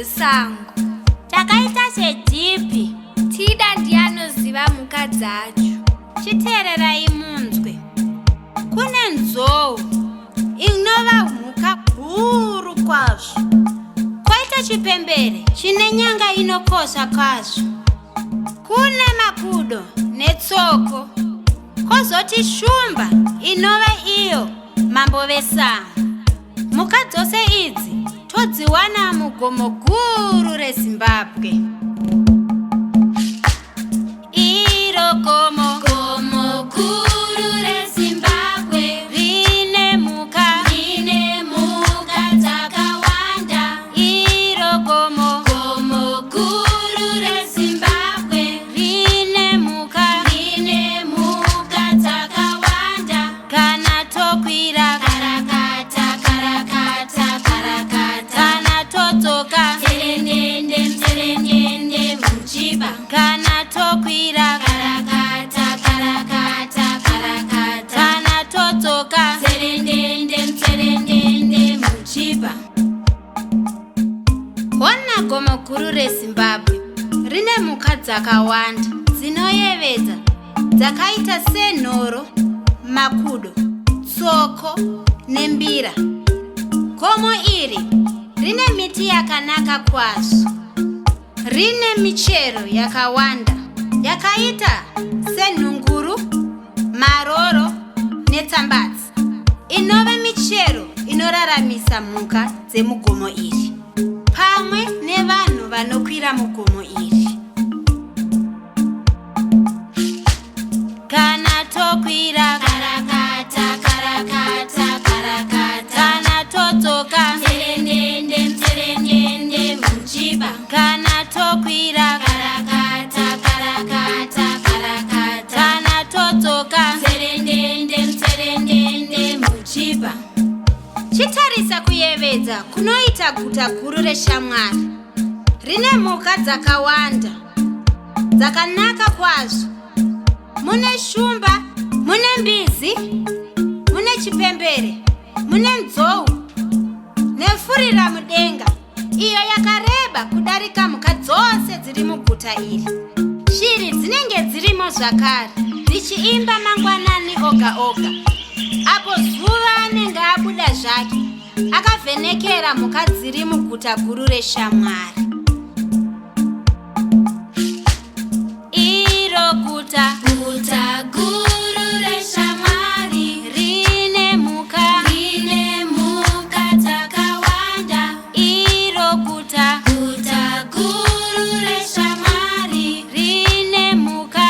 dzesango. Takaita sedhipi. Tida ndianoziva mhuka dzacho. Chiteererai munzwe. Kune nzou inova mhuka huru kwazvo. Koita chipembere chine nyanga inokosha kwazvo. Kune makudo netsoko. Kozoti shumba inova iyo mambo vesango. Mhuka dzose idzi todziwana mugomo guru reZimbabwe. Iro gomo guru reZimbabwe rine mhuka dzakawanda. Iro gomo guru reZimbabwe rine mhuka dzakawanda. Kana tokwira karakata kana todzoka tserendende muchiba. Kana tokwira karakata kana todzoka tserendende muchiba. Ona gomo guru reZimbabwe rine mhuka dzakawanda dzinoyevedza dzakaita senhoro, makudo, tsoko nembira. Gomo iri rine miti yakanaka kwazvo. Rine michero yakawanda yakaita senhunguru, maroro netsambatsi, inova michero inoraramisa mhuka dzemugomo iri pamwe nevanhu vanokwira mugomo iri. Kana tokwira karakata kana todzoka tserendende muchiba. Kana tokwira karakata kana todzoka tserendende muchiba. Chitarisa kuyevedza kunoita guta guru reShamwari. Rine mhuka dzakawanda dzakanaka kwazvo. Mune shumba, mune mbizi, mune chipembere, mune nzou nefurira mudenga iyo yakareba kudarika mhuka dzose dziri muguta iri. Shiri dzinenge dzirimo zvakare dzichiimba mangwanani oga oga. Apo zuva anenge abuda zvake akavhenekera mhuka dziri muguta guru reShamwari. Iro guta guru reShamwari rine mhuka dzakawanda. Iro guta guru reShamwari rine mhuka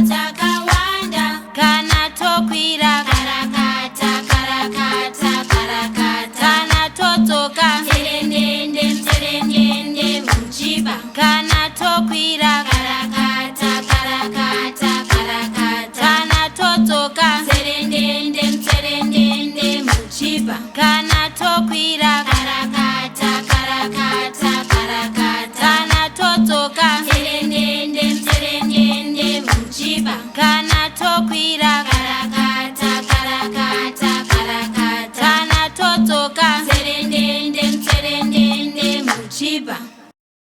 dzakawanda. Kana tokwira karakata kana todzoka tserendende muchiba. Kana tokwira karakata kana todzoka tserendende muchiba. Kana tokwira karakata kana todzoka tserendende muchiba. Kana tokwira karakata kana todzoka tserendende muchiba.